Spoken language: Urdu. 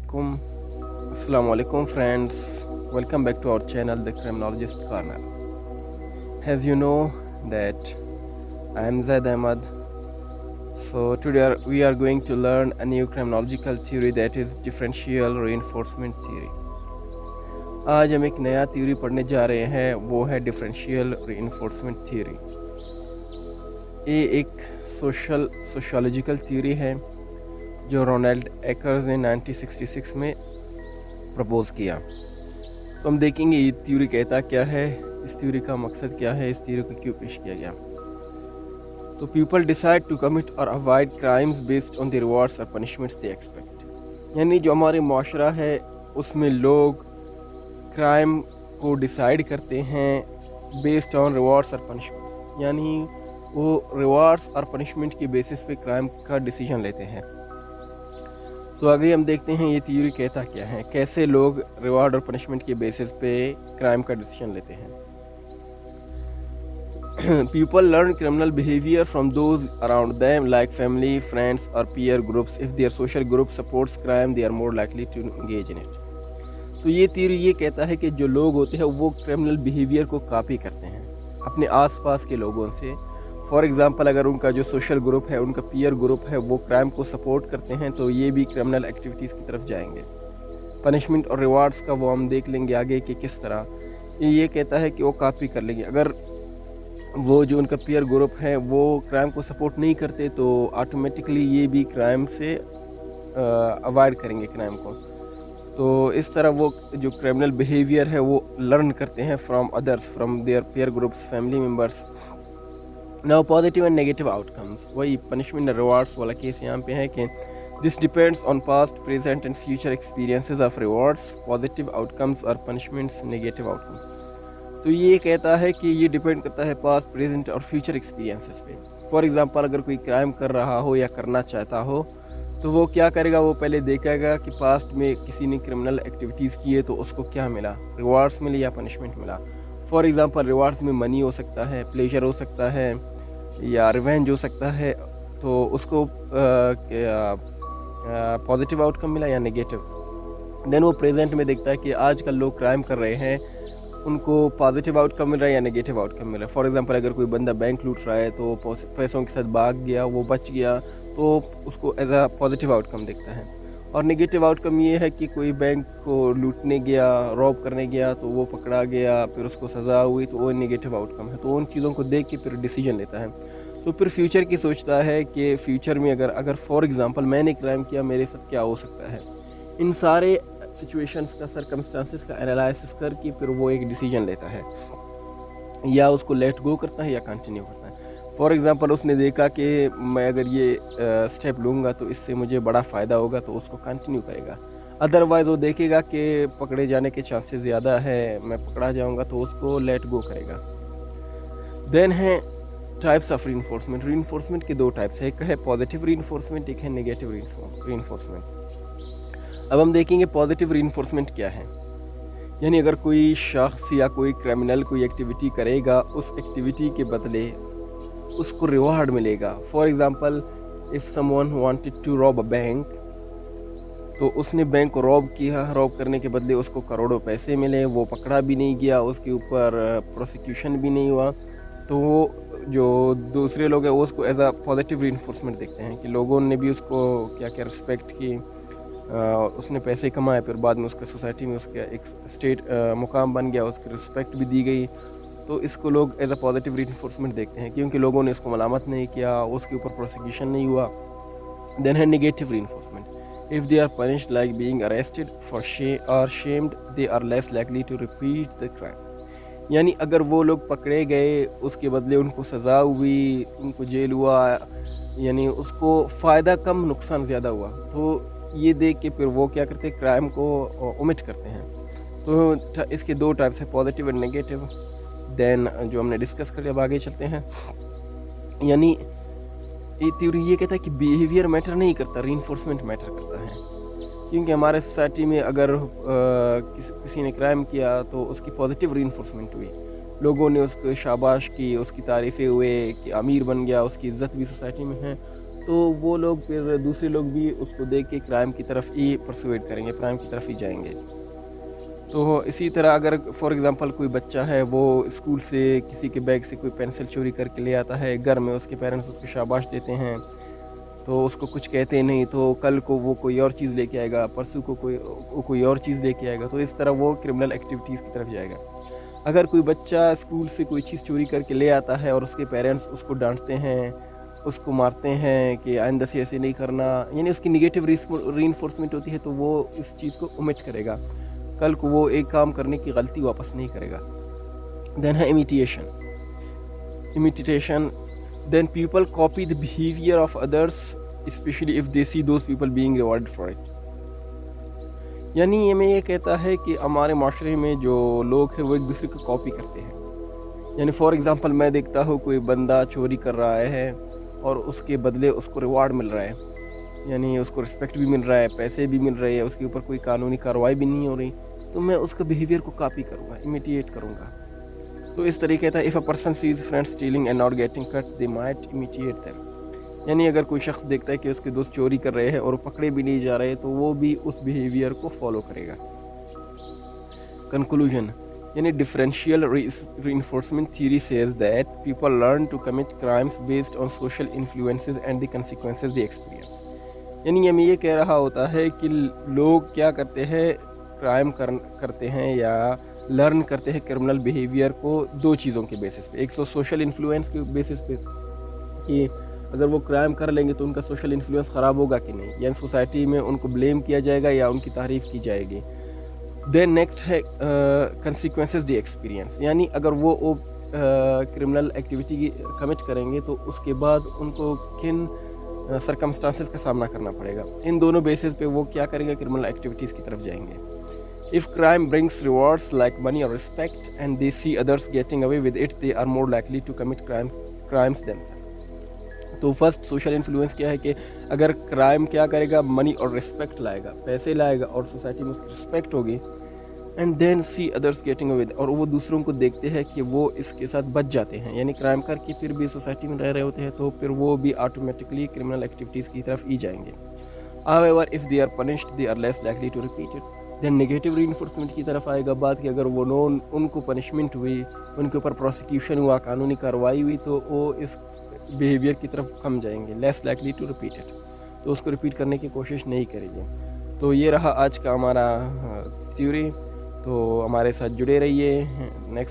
alaikum. Assalamu alaikum friends. Welcome back to our channel, The Criminologist Corner. As you know that I am Zaid Ahmad. So today we are going to learn a new criminological theory, that is differential reinforcement theory. آج ہم ایک نیا تھیوری پڑھنے جا رہے ہیں، وہ ہے ڈفرینشیل رینفورسمنٹ تھیوری. یہ ایک سوشولوجیکل تھیوری ہے جو رونالڈ ایکرز نے 1966 میں پرپوز کیا. تو ہم دیکھیں گے یہ تھیوری کہتا کیا ہے، اس تھیوری کا مقصد کیا ہے، اس تھیوری کو کیوں پیش کیا گیا. تو پیپل ڈیسائیڈ ٹو کمٹ اور avoid crimes based on the rewards اور پنشمنٹس دے ایکسپیکٹ. یعنی جو ہمارے معاشرہ ہے اس میں لوگ کرائم کو ڈیسائیڈ کرتے ہیں بیسڈ آن ریوارڈس اور پنشمنٹس، یعنی وہ ریوارڈس اور پنشمنٹ کی بیسس پہ کرائم کا ڈیسیجن لیتے ہیں. تو آگے ہم دیکھتے ہیں یہ تھیوری کہتا کیا ہے، کیسے لوگ ریوارڈ اور پنشمنٹ کی بیسس پہ کرائم کا ڈیسیجن لیتے ہیں. People learn criminal behavior from those around them, like family, friends or peer groups. If their social group supports crime, they are more likely to engage in it. تو یہ تھیوری یہ کہتا ہے کہ جو لوگ ہوتے ہیں وہ کرمنل بیہیویئر کو کاپی کرتے ہیں اپنے آس پاس کے لوگوں سے. فار ایگزامپل اگر ان کا جو سوشل گروپ ہے، ان کا پیئر گروپ ہے، وہ کرائم کو سپورٹ کرتے ہیں تو یہ بھی کرمنل ایکٹیویٹیز کی طرف جائیں گے. پنشمنٹ اور ریوارڈس کا وہ ہم دیکھ لیں گے آگے کہ کس طرح. یہ کہتا ہے کہ وہ کاپی کر لیں گے. اگر وہ جو ان کا پیئر گروپ ہے وہ کرائم کو سپورٹ نہیں کرتے تو آٹومیٹکلی یہ بھی کرائم سے اوائڈ کریں گے کرائم کو. تو اس طرح وہ جو کرمنل بیہیویئر ہے وہ لرن کرتے ہیں from others, from their peer groups, family members. Now positive and negative outcomes, وہی پنشمنٹ اور ریوارڈس والا کیس یہاں پہ ہے کہ this depends on past, present and future experiences of rewards, positive outcomes اور پنشمنٹس، نیگیٹو آؤٹ کمز. تو یہ کہتا ہے کہ یہ ڈپینڈ کرتا ہے پاسٹ، پریزنٹ اور فیوچر ایکسپیرینسز پہ. فار ایگزامپل اگر کوئی کرائم کر رہا ہو یا کرنا چاہتا ہو تو وہ کیا کرے گا، وہ پہلے دیکھے گا کہ پاسٹ میں کسی نے کرمنل ایکٹیویٹیز کی ہے تو اس کو کیا ملا، ریوارڈس ملے یا پنشمنٹ ملا. فار ایگزامپل ریوارڈس میں منی ہو سکتا ہے، پلیجر ہو سکتا ہے یا ریونج ہو سکتا ہے، تو اس کو پازیٹیو آؤٹ کم ملا یا نگیٹو. دین وہ پریزنٹ میں دیکھتا ہے کہ آج کل لوگ کرائم کر رہے ہیں، ان کو پازیٹیو آؤٹ کم مل رہا ہے یا نگیٹو آؤٹ کم مل رہا ہے. فار ایگزامپل اگر کوئی بندہ بینک لوٹ رہا ہے تو پیسوں کے ساتھ بھاگ گیا، وہ بچ گیا، تو اس کو ایز اے پازیٹیو آؤٹ کم دیکھتا ہے. اور نگیٹو آؤٹ کم یہ ہے کہ کوئی بینک کو لوٹنے گیا، روب کرنے گیا تو وہ پکڑا گیا، پھر اس کو سزا ہوئی، تو وہ نگیٹو آؤٹ کم ہے. تو ان چیزوں کو دیکھ کے پھر ڈیسیجن لیتا ہے. تو پھر فیوچر کی سوچتا ہے کہ فیوچر میں اگر فار ایگزامپل میں نے کرائم کیا، میرے ساتھ کیا ہو سکتا ہے. ان سارے سچویشنز کا، سرکمسٹانسز کا انالائسس کر کے پھر وہ ایک ڈیسیجن لیتا ہے، یا اس کو لیٹ گو کرتا ہے یا کنٹینیو کرتا ہے. فار ایگزامپل اس نے دیکھا کہ میں اگر یہ اسٹیپ لوں گا تو اس سے مجھے بڑا فائدہ ہوگا تو اس کو کنٹینیو کرے گا. ادروائز وہ دیکھے گا کہ پکڑے جانے کے چانسز زیادہ ہے، میں پکڑا جاؤں گا، تو اس کو لیٹ گو کرے گا. دین ہے ٹائپس آف رینفورسمنٹ. رینفورسمنٹ کے دو ٹائپس ہیں، ایک ہے پازیٹیو رینفورسمنٹ، ایک ہے نگیٹو رینفورسمنٹ. اب ہم دیکھیں گے پازیٹیو رینفورسمنٹ کیا ہے. یعنی اگر کوئی شخص یا کوئی کرمنل کوئی ایکٹیویٹی کرے گا، اس ایکٹیویٹی کے بدلے اس کو ریوارڈ ملے گا. For example if someone wanted to rob a bank, تو اس نے بینک کو روب کیا، روب کرنے کے بدلے اس کو کروڑوں پیسے ملے، وہ پکڑا بھی نہیں گیا، اس کے اوپر پروسیکیوشن بھی نہیں ہوا. تو وہ جو دوسرے لوگ ہیں وہ اس کو ایز اے پازیٹیو رینفورسمنٹ دیکھتے ہیں کہ لوگوں نے بھی اس کو کیا کیا رسپیکٹ کی، اس نے پیسے کمائے، پھر بعد میں اس کا سوسائٹی میں اس کا ایک اسٹیٹ مقام بن گیا، اس کی رسپیکٹ بھی دی گئی. تو اس کو لوگ ایز اے پازیٹیو رینفورسمنٹ دیکھتے ہیں کیونکہ لوگوں نے اس کو ملامت نہیں کیا، اس کے اوپر پروسیکیوشن نہیں ہوا. دین ہے negative reinforcement. If they are punished like being arrested for or shamed, they are less likely to repeat the crime. یعنی اگر وہ لوگ پکڑے گئے، اس کے بدلے ان کو سزا ہوئی، ان کو جیل ہوا، یعنی اس کو فائدہ کم نقصان زیادہ ہوا، تو یہ دیکھ کے پھر وہ کیا کرتے ہیں، کرائم کو اومٹ کرتے ہیں. تو اس کے دو ٹائپس ہیں، پازیٹیو اینڈ نگیٹو. دین جو ہم نے ڈسکس کر لیا، اب آگے چلتے ہیں. یعنی یہ تھیوری یہ کہتا ہے کہ بیہیویئر میٹر نہیں کرتا، رینفورسمنٹ میٹر کرتا ہے. کیونکہ ہمارے سوسائٹی میں اگر کسی نے کرائم کیا تو اس کی پازیٹیو رینفورسمنٹ ہوئی، لوگوں نے اس کو شاباش کی، اس کی تعریفیں ہوئے کہ امیر بن گیا، اس کی عزت بھی سوسائٹی میں ہے. تو وہ لوگ پھر دوسرے لوگ بھی اس کو دیکھ کے کرائم کی طرف ہی پرسویٹ کریں گے، کرائم کی طرف ہی جائیں گے۔ تو اسی طرح اگر فار ایگزامپل کوئی بچہ ہے، وہ اسکول سے کسی کے بیگ سے کوئی پینسل چوری کر کے لے آتا ہے، گھر میں اس کے پیرنٹس اس کو شاباش دیتے ہیں، تو اس کو کچھ کہتے نہیں، تو کل کو وہ کوئی اور چیز لے کے آئے گا، پرسوں کو کوئی اور چیز لے کے آئے گا، تو اس طرح وہ کرمنل ایکٹیویٹیز کی طرف جائے گا۔ اگر کوئی بچہ اسکول سے کوئی چیز چوری کر کے لے آتا ہے اور اس کے پیرنٹس اس کو ڈانٹتے ہیں، اس کو مارتے ہیں کہ آئندہ سے ایسے نہیں کرنا، یعنی اس کی نگیٹو ری انفورسمنٹ ہوتی ہے، تو وہ اس چیز کو omit کرے گا، کل کو وہ ایک کام کرنے کی غلطی واپس نہیں کرے گا۔ دین ہے imitation. Then people copy the behavior of others, especially if they see those people being rewarded for it. یعنی یہ میں یہ کہتا ہے کہ ہمارے معاشرے میں جو لوگ ہیں وہ ایک دوسرے کو کاپی کرتے ہیں۔ یعنی فار ایگزامپل میں دیکھتا ہوں کوئی بندہ چوری کر رہا ہے اور اس کے بدلے اس کو ریوارڈ مل رہا ہے، یعنی اس کو رسپیکٹ بھی مل رہا ہے، پیسے بھی مل رہے ہیں، اس کے اوپر کوئی قانونی کارروائی بھی نہیں ہو رہی، تو میں اس کا بیہیویئر کو کاپی کروں گا، امیٹیٹ کروں گا۔ تو اس طریقے تھا if a person sees friends stealing and not getting cut, they might imitate them. یعنی اگر کوئی شخص دیکھتا ہے کہ اس کے دوست چوری کر رہے ہیں اور پکڑے بھی نہیں جا رہے، تو وہ بھی اس بیہیویئر کو فالو کرے گا۔ کنکلوژن، یعنی differential reinforcement theory says that people learn to commit crimes based on social influences and the consequences they experience. یعنی ہمیں یہ کہہ رہا ہوتا ہے کہ لوگ کیا کرتے ہیں، کرائم کرتے ہیں یا لرن کرتے ہیں کرمنل بیہیویئر کو دو چیزوں کے بیسس پہ۔ ایک تو سوشل انفلوئنس کے بیسس پہ کہ اگر وہ کرائم کر لیں گے تو ان کا سوشل انفلوئنس خراب ہوگا کہ نہیں، یعنی سوسائٹی میں ان کو بلیم کیا جائے گا یا ان کی تعریف کی جائے گی۔ دین نیکسٹ ہے کنسیکوینسز دی ایکسپیرینس، یعنی اگر وہ کرمنل ایکٹیویٹی کمٹ کریں گے تو اس کے بعد ان کو کن سرکمسٹانسز کا سامنا کرنا پڑے گا۔ ان دونوں بیسس پہ وہ کیا کریں گے، کرمنل ایکٹیویٹیز کی طرف جائیں گے۔ If crime brings rewards like money or respect and they see others getting away with it, they are more likely to commit crimes themselves. تو فرسٹ سوشل انفلوئنس کیا ہے کہ اگر کرائم کیا کرے گا، منی اور رسپیکٹ لائے گا، پیسے لائے گا اور سوسائٹی میں اس کی رسپیکٹ ہوگی، and then C others getting اوے، اور وہ دوسروں کو دیکھتے ہیں کہ وہ اس کے ساتھ بچ جاتے ہیں، یعنی کرائم کر کے پھر بھی سوسائٹی میں رہ رہے ہوتے ہیں، تو پھر وہ بھی آٹومیٹکلی کرمنل ایکٹیویٹیز کی طرف ہی جائیں گے۔ However, if they are punished, they are less likely to repeat it. Then negative reinforcement کی طرف آئے گا بات کہ اگر وہ ان کو پنشمنٹ ہوئی، ان کے اوپر پروسیکیوشن ہوا، قانونی کارروائی ہوئی، تو وہ اس بیہیویئر کی طرف کم جائیں گے، less likely to repeat it, تو اس کو ریپیٹ کرنے کی کوشش نہیں کریں گے۔ تو یہ رہا آج کا ہمارا تھیوری، تو ہمارے ساتھ جڑے رہیے۔ نیکسٹ